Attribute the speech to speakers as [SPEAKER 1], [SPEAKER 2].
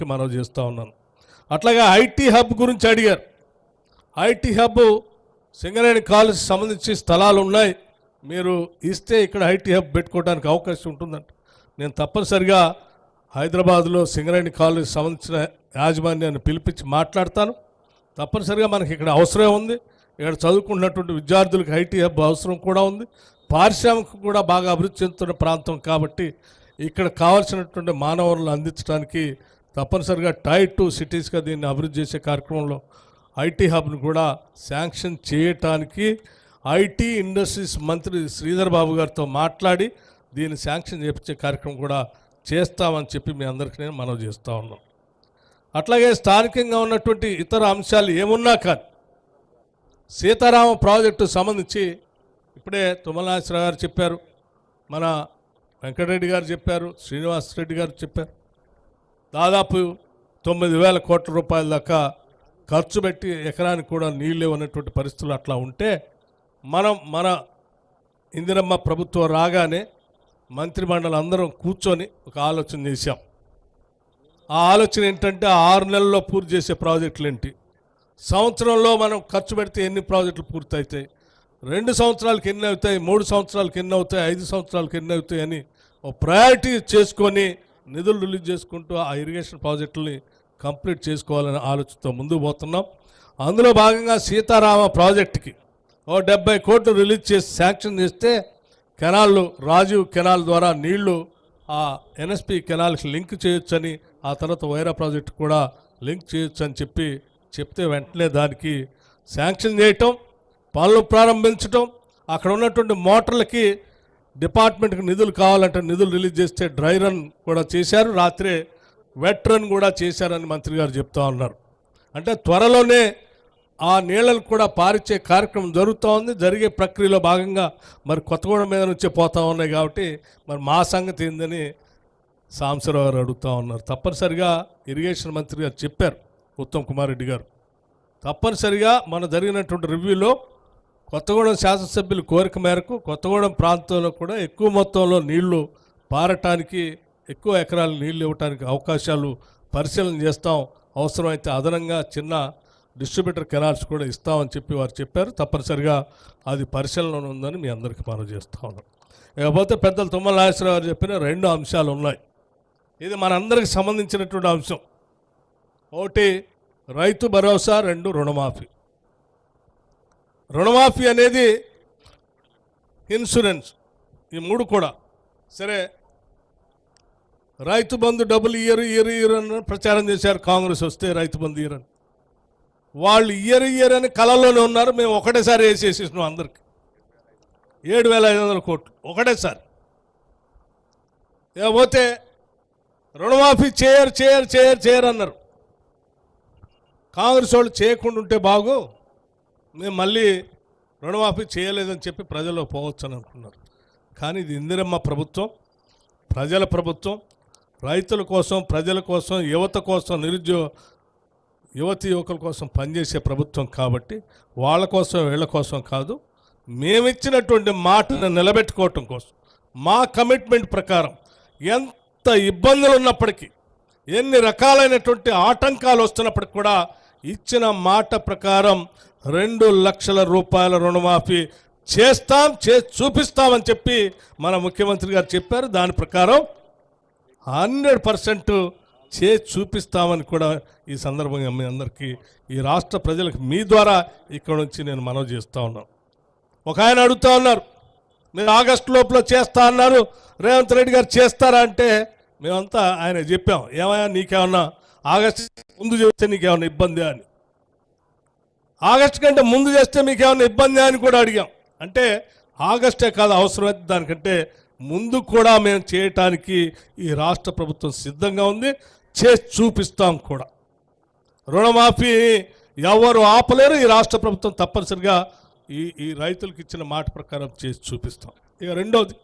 [SPEAKER 1] మనం చేస్తూ ఉన్నాను. అట్లాగే ఐటీ హబ్ గురించి అడిగారు. ఐటీ హబ్ సింగరేణి కాలేజ్ సంబంధించి స్థలాలు ఉన్నాయి, మీరు ఇస్తే ఇక్కడ ఐటీ హబ్ పెట్టుకోవడానికి అవకాశం ఉంటుందంట. నేను తప్పనిసరిగా హైదరాబాద్లో సింగరేణి కాలేజ్ సంబంధించిన యాజమాన్యాన్ని పిలిపించి మాట్లాడతాను. తప్పనిసరిగా మనకి ఇక్కడ అవసరం ఉంది. ఇక్కడ చదువుకున్నటువంటి విద్యార్థులకు ఐటీ హబ్ అవసరం కూడా ఉంది. పారిశ్రామిక కూడా బాగా అభివృద్ధి చెందుతున్న ప్రాంతం కాబట్టి ఇక్కడ కావాల్సినటువంటి మానవ వనరులు అందించడానికి తప్పనిసరిగా టైర్ 2 సిటీస్గా దీన్ని అభివృద్ధి చేసే కార్యక్రమంలో ఐటీ హబ్ను కూడా శాంక్షన్ చేయటానికి ఐటీ ఇండస్ట్రీస్ మంత్రి శ్రీధర్ బాబు గారితో మాట్లాడి దీన్ని శాంక్షన్ చేయించే కార్యక్రమం కూడా చేస్తామని చెప్పి మీ అందరికీ నేను మనవి చేస్తూ ఉన్నాను. అట్లాగే స్థానికంగా ఉన్నటువంటి ఇతర అంశాలు ఏమున్నా కానీ సీతారామ ప్రాజెక్టు సంబంధించి ఇప్పుడే తుమ్మల నాగేశ్వరరావు గారు చెప్పారు, మన వెంకటరెడ్డి గారు చెప్పారు, శ్రీనివాసరెడ్డి గారు చెప్పారు. దాదాపు 9,000 కోట్ల రూపాయల దాకా ఖర్చు పెట్టి ఎకరానికి కూడా నీళ్ళు ఇవ్వనటువంటి పరిస్థితులు అట్లా ఉంటే మన ఇందిరమ్మ ప్రభుత్వం రాగానే మంత్రిమండలి అందరం కూర్చొని ఒక ఆలోచన చేశాం. ఆ ఆలోచన ఏంటంటే 6 నెలల్లో పూర్తి చేసే ప్రాజెక్టులు ఏంటి, సంవత్సరంలో మనం ఖర్చు పెడితే ఎన్ని ప్రాజెక్టులు పూర్తవుతాయి, 2 సంవత్సరాలకి ఎన్ని అవుతాయి, 3 సంవత్సరాలకి ఎన్ని అవుతాయి, 5 సంవత్సరాలకి ఎన్ని అవుతాయి అని ఒక ప్రయారిటీ చేసుకొని నిధులు రిలీజ్ చేసుకుంటూ ఆ ఇరిగేషన్ ప్రాజెక్టుల్ని కంప్లీట్ చేసుకోవాలనే ఆలోచనతో ముందుకు పోతున్నాం. అందులో భాగంగా సీతారామ ప్రాజెక్టుకి 70 కోట్లు రిలీజ్ చేసి శాంక్షన్ చేస్తే కెనాళ్ళు రాజీవ్ కెనాల్ ద్వారా నీళ్లు ఆ ఎన్ఎస్పి కెనాల్కి లింక్ చేయొచ్చని, ఆ తర్వాత వైరా ప్రాజెక్టు కూడా లింక్ చేయొచ్చు అని చెప్తే వెంటనే దానికి శాంక్షన్ చేయటం, పనులు ప్రారంభించటం, అక్కడ ఉన్నటువంటి మోటార్లకి డిపార్ట్మెంట్కి నిధులు కావాలంటే నిధులు రిలీజ్ చేస్తే డ్రై రన్ కూడా చేశారు, రాత్రే వెట్ రన్ కూడా చేశారని మంత్రి గారు చెప్తా ఉన్నారు. అంటే త్వరలోనే ఆ నీళ్ళను కూడా పారిచ్చే కార్యక్రమం జరుగుతూ ఉంది. జరిగే ప్రక్రియలో భాగంగా మరి కొత్తగూడెం మీద నుంచే పోతూ ఉన్నాయి కాబట్టి మరి మా సంగతి ఏందని సాంబశివరావు గారు అడుగుతూ ఉన్నారు. తప్పనిసరిగా ఇరిగేషన్ మంత్రి గారు చెప్పారు, ఉత్తమ్ కుమార్ రెడ్డి గారు, తప్పనిసరిగా మన జరిగినటువంటి రివ్యూలో కొత్తగూడెం శాసనసభ్యుల కోరిక మేరకు కొత్తగూడెం ప్రాంతంలో కూడా ఎక్కువ మొత్తంలో నీళ్లు పారటానికి, ఎక్కువ ఎకరాలు నీళ్లు ఇవ్వడానికి అవకాశాలు పరిశీలన చేస్తాం, అవసరమైతే అదనంగా చిన్న డిస్ట్రిబ్యూటర్ కెనాల్స్ కూడా ఇస్తామని చెప్పి వారు చెప్పారు. తప్పనిసరిగా అది పరిశీలనలో ఉందని మీ అందరికీ మనం చేస్తూ ఉన్నాం. ఇకపోతే పెద్దలు తుమ్మల నాగేశ్వరరావు గారు చెప్పిన 2 అంశాలు ఉన్నాయి. ఇది మనందరికి సంబంధించినటువంటి అంశం. ఒకటి రైతు భరోసా, 2 రుణమాఫీ. రుణమాఫీ అనేది ఇన్సూరెన్స్, ఈ 3 కూడా సరే. రైతు బంధు డబ్బులు ఇయర్ అని ప్రచారం చేశారు కాంగ్రెస్ వస్తే, రైతు బంధు ఇయర్ అని. వాళ్ళు ఇయర్ అని కళల్లోనే ఉన్నారు. మేము ఒకటేసారి వేసేసేసినాం అందరికి 7,500 కోట్లు ఒకటేసారి. ఇకపోతే రుణమాఫీ చేయరు అన్నారు. కాంగ్రెస్ వాళ్ళు చేయకుండా ఉంటే బాగు, మేము మళ్ళీ రుణమాఫీ చేయలేదని చెప్పి ప్రజల్లో పోవచ్చు అని అనుకున్నారు. కానీ ఇది ఇందిరమ్మ ప్రభుత్వం, ప్రజల ప్రభుత్వం, రైతుల కోసం, ప్రజల కోసం, యువత కోసం, యువతి యువకుల కోసం పనిచేసే ప్రభుత్వం కాబట్టి వాళ్ళ కోసం వీళ్ళ కోసం కాదు, మేమిచ్చినటువంటి మాటను నిలబెట్టుకోవటం కోసం మా కమిట్మెంట్ ప్రకారం ఎంత ఇబ్బందులు ఉన్నప్పటికీ, ఎన్ని రకాలైనటువంటి ఆటంకాలు వస్తున్నప్పటికి కూడా ఇచ్చిన మాట ప్రకారం 2 లక్షల రూపాయల రుణమాఫీ చేసి చూపిస్తామని చెప్పి మన ముఖ్యమంత్రి గారు చెప్పారు. దాని ప్రకారం 100% చేసి చూపిస్తామని కూడా ఈ సందర్భంగా మీ అందరికీ, ఈ రాష్ట్ర ప్రజలకు మీ ద్వారా ఇక్కడ నుంచి నేను మనవి చేస్తూ ఉన్నాను. ఒక ఆయన అడుగుతూ ఉన్నారు, మీరు ఆగస్టు లోపల చేస్తా అన్నారు, రేవంత్ రెడ్డి గారు చేస్తారా అంటే మేమంతా ఆయన చెప్పాం, ఏమయ్యా నీకేమన్నా ఆగస్టు ముందు చేస్తే నీకేమన్నా ఇబ్బంది అని, ఆగస్టు కంటే ముందు చేస్తే మీకేమన్నా ఇబ్బంది అని కూడా అడిగాం. అంటే ఆగస్టే కాదు, అవసరమైతే దానికంటే ముందు కూడా మేము చేయటానికి ఈ రాష్ట్ర ప్రభుత్వం సిద్ధంగా ఉంది, చేసి చూపిస్తాం కూడా. రుణమాఫీ ఎవరు ఆపలేరు, ఈ రాష్ట్ర ప్రభుత్వం తప్పనిసరిగా ఈ రైతులకు ఇచ్చిన మాట ప్రకారం చేసి చూపిస్తాం. ఇక రెండవది